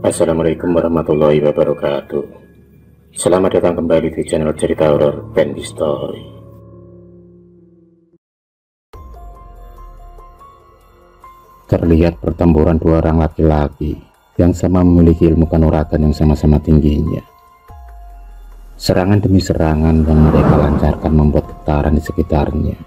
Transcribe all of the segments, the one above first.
Assalamualaikum warahmatullahi wabarakatuh. Selamat datang kembali di channel cerita horor Bendy Story. Terlihat pertempuran dua orang laki-laki yang sama memiliki ilmu kanuragan yang sama-sama tingginya. Serangan demi serangan yang mereka lancarkan membuat getaran di sekitarnya.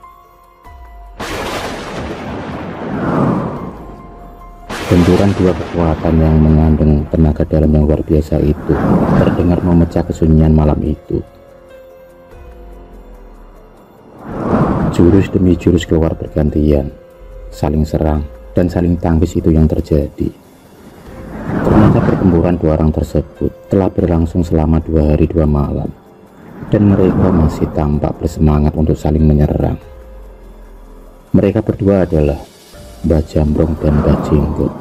Benturan dua kekuatan yang mengandung tenaga dalam yang luar biasa itu terdengar memecah kesunyian malam itu. Jurus demi jurus keluar bergantian, saling serang dan saling tangkis itu yang terjadi. Ternyata pertempuran dua orang tersebut telah berlangsung selama 2 hari 2 malam, dan mereka masih tampak bersemangat untuk saling menyerang. Mereka berdua adalah Mbah Jambrong dan Mbah Jenggot,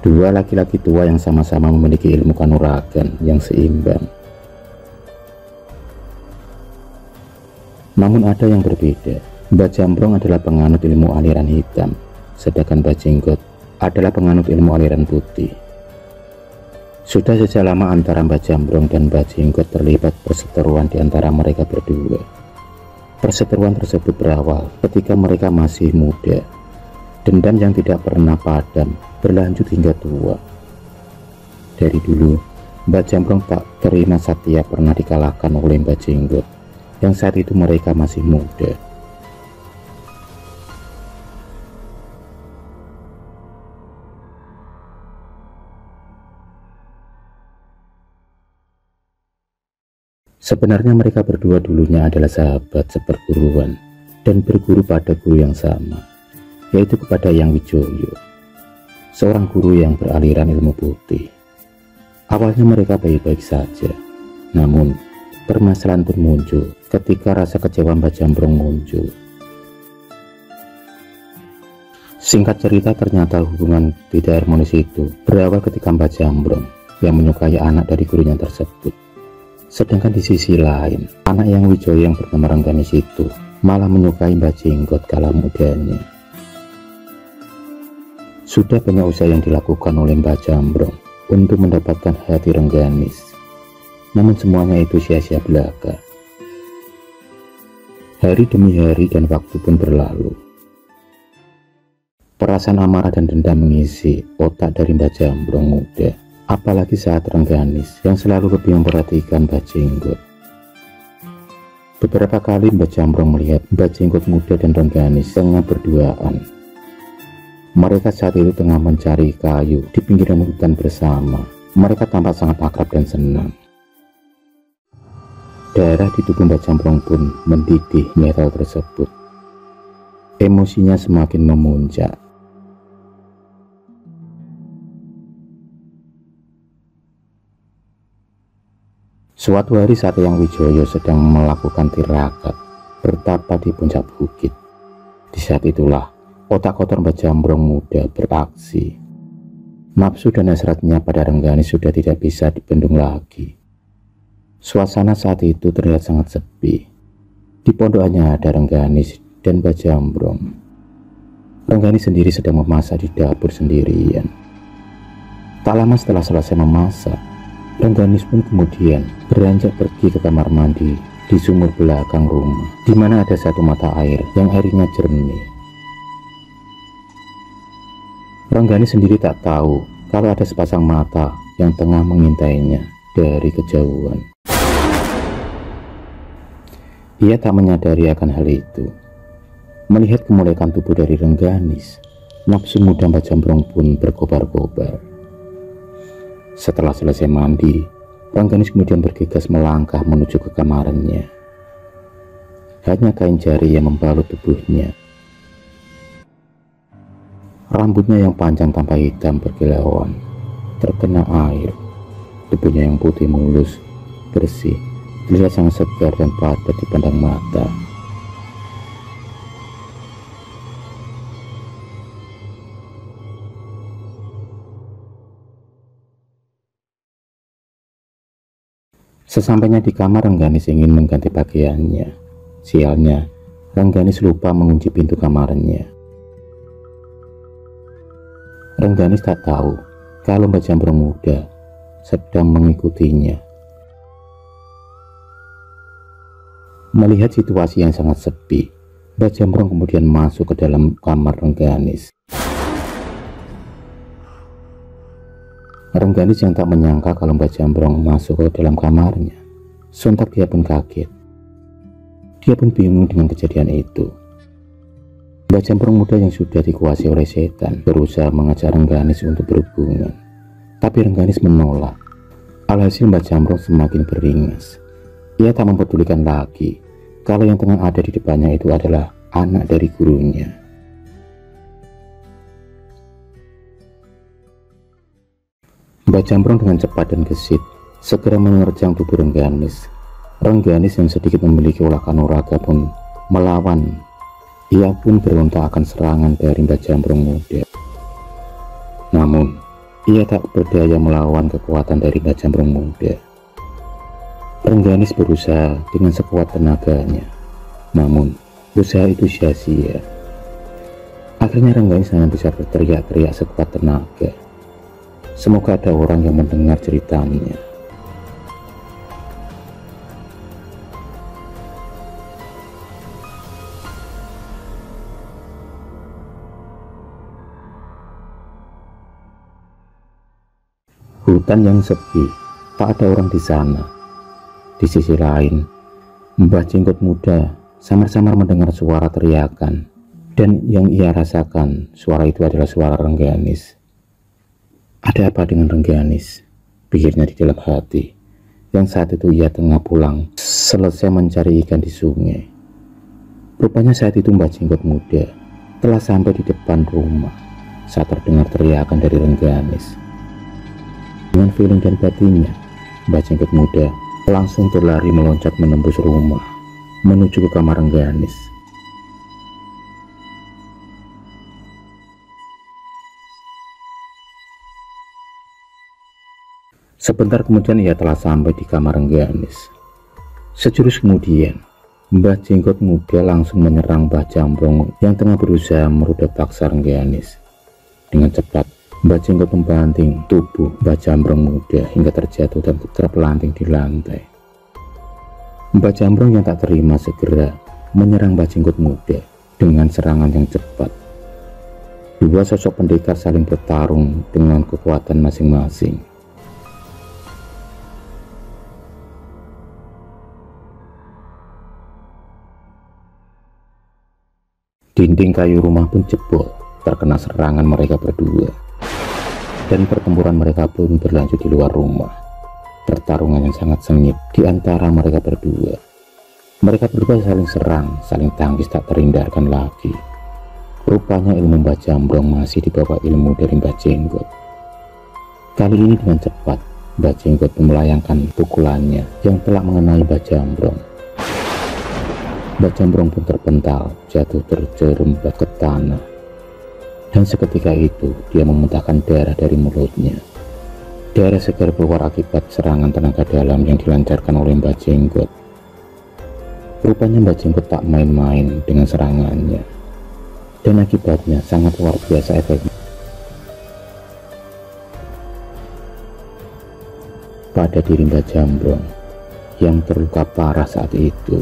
dua laki-laki tua yang sama-sama memiliki ilmu kanuragan yang seimbang. Namun ada yang berbeda. Mbah Jambrong adalah penganut ilmu aliran hitam, sedangkan Mbah Jenggot adalah penganut ilmu aliran putih. Sudah sejak lama antara Mbah Jambrong dan Mbah Jenggot terlibat perseteruan di antara mereka berdua. Perseteruan tersebut berawal ketika mereka masih muda. Dendam yang tidak pernah padam berlanjut hingga tua. Dari dulu, Mbah Jambrong tak terima Satya pernah dikalahkan oleh Mbah Jenggot, yang saat itu mereka masih muda. Sebenarnya mereka berdua dulunya adalah sahabat seperguruan dan berguru pada guru yang sama, yaitu kepada Yang Wijoyo, seorang guru yang beraliran ilmu putih. Awalnya mereka baik-baik saja, namun permasalahan pun muncul ketika rasa kecewa Mbah Jambrong muncul. Singkat cerita, ternyata hubungan tidak harmonis itu berawal ketika Mbah Jambrong yang menyukai anak dari gurunya tersebut. Sedangkan di sisi lain, anak Yang Wijoyo yang bernama Rengganis itu malah menyukai Mbah Jenggot kala mudanya. Sudah banyak usaha yang dilakukan oleh Mbah Jambrong untuk mendapatkan hati Rengganis, namun semuanya itu sia-sia belaka. Hari demi hari dan waktu pun berlalu. Perasaan amarah dan dendam mengisi otak dari Mbah Jambrong muda, apalagi saat Rengganis yang selalu lebih memperhatikan Mbah Jenggot. Beberapa kali Mbah Jambrong melihat Mbah Jenggot muda dan Rengganis tengah berduaan. Mereka saat itu tengah mencari kayu di pinggiran hutan bersama. Mereka tampak sangat akrab dan senang. Darah di tubuh Mbah Jambrong pun mendidih melihat hal tersebut. Emosinya semakin memuncak. Suatu hari saat Yang Wijoyo sedang melakukan tirakat bertapa di puncak bukit, di saat itulah otak kotor Mbah Jambrong muda beraksi. Nafsu dan hasratnya pada Rengganis sudah tidak bisa dibendung lagi. Suasana saat itu terlihat sangat sepi. Di pondok hanya ada Rengganis dan Mbah Jambrong. Rengganis sendiri sedang memasak di dapur sendirian. Tak lama setelah selesai memasak, Rengganis pun kemudian beranjak pergi ke kamar mandi di sumur belakang rumah, di mana ada satu mata air yang airnya jernih. Rengganis sendiri tak tahu kalau ada sepasang mata yang tengah mengintainya dari kejauhan. Ia tak menyadari akan hal itu. Melihat kemolekan tubuh dari Rengganis, nafsu muda Mbah Jambrong pun berkobar-kobar. Setelah selesai mandi, Rengganis kemudian bergegas melangkah menuju ke kamarnya. Hanya kain jari yang membalut tubuhnya. Rambutnya yang panjang tanpa hitam berkilauan terkena air. Tubuhnya yang putih mulus, bersih, terlihat sangat segar dan padat dipandang mata. Sesampainya di kamar, Rengganis ingin mengganti pakaiannya. Sialnya, Rengganis lupa mengunci pintu kamarnya. Rengganis tak tahu kalau Mbah Jambrong muda sedang mengikutinya. Melihat situasi yang sangat sepi, Mbah Jambrong kemudian masuk ke dalam kamar Rengganis. Rengganis yang tak menyangka kalau Mbah Jambrong masuk ke dalam kamarnya, sontak dia pun kaget. Dia pun bingung dengan kejadian itu. Mbah Jambrong muda yang sudah dikuasai oleh setan berusaha mengajak Rengganis untuk berhubungan, tapi Rengganis menolak. Alhasil Mbah Jambrong semakin beringas. Ia tak mempedulikan lagi kalau yang tengah ada di depannya itu adalah anak dari gurunya. Mbah Jambrong dengan cepat dan gesit segera menerjang tubuh Rengganis. Rengganis yang sedikit memiliki olah kanuraga pun melawan. Ia pun berontak akan serangan dari Mbah Jambrong muda. Namun, ia tak berdaya melawan kekuatan dari Mbah Jambrong muda. Rengganis berusaha dengan sekuat tenaganya, namun usaha itu sia-sia. Akhirnya Rengganis hanya bisa berteriak-teriak sekuat tenaga. Semoga ada orang yang mendengar ceritanya. Hutan yang sepi, tak ada orang di sana. Di sisi lain, Mbah Jenggot muda samar-samar mendengar suara teriakan, dan yang ia rasakan suara itu adalah suara Rengganis. Ada apa dengan Rengganis? Pikirnya di dalam hati. Yang saat itu ia tengah pulang selesai mencari ikan di sungai. Rupanya saat itu Mbah Jenggot muda telah sampai di depan rumah saat terdengar teriakan dari Rengganis. Dengan feeling dan batinnya, Mbah Jenggot muda langsung berlari meloncat menembus rumah menuju ke kamar Rengganis. Sebentar kemudian ia telah sampai di kamar Rengganis. Sejurus kemudian, Mbah Jenggot muda langsung menyerang Mbah Jambrong yang tengah berusaha merudah paksa Rengganis. Dengan cepat, Mbah Jenggot membanting tubuh Mbah Jambrong muda hingga terjatuh dan terpelanting di lantai. Mbah Jambrong yang tak terima segera menyerang Mbah Jenggot muda dengan serangan yang cepat. Dua sosok pendekar saling bertarung dengan kekuatan masing-masing. Dinding kayu rumah pun jebol terkena serangan mereka berdua. Dan pertempuran mereka pun berlanjut di luar rumah. Pertarungan yang sangat sengit di antara mereka berdua. Mereka berdua saling serang, saling tangkis tak terhindarkan lagi. Rupanya ilmu Mbah Jambrong masih di bawah ilmu dari Mbah Jenggot. Kali ini dengan cepat, Mbah Jenggot melayangkan pukulannya yang telah mengenai Mbah Jambrong. Mbah Jambrong pun terpental, jatuh terjerembab ke tanah. Dan seketika itu dia memuntahkan darah dari mulutnya. Darah segar keluar akibat serangan tenaga dalam yang dilancarkan oleh Mbah Jenggot. Rupanya Mbah Jenggot tak main-main dengan serangannya, dan akibatnya sangat luar biasa efeknya pada diri Mbah Jambrong yang terluka parah saat itu.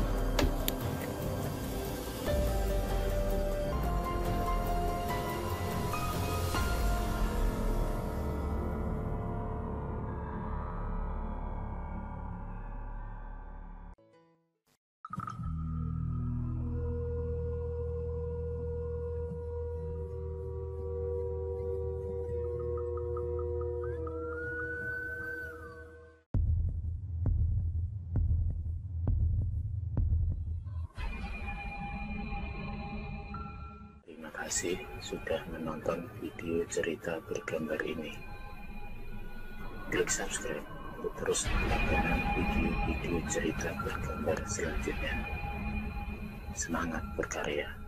Terima kasih sudah menonton video cerita bergambar ini. Klik subscribe untuk terus mendapatkan video-video cerita bergambar selanjutnya. Semangat berkarya.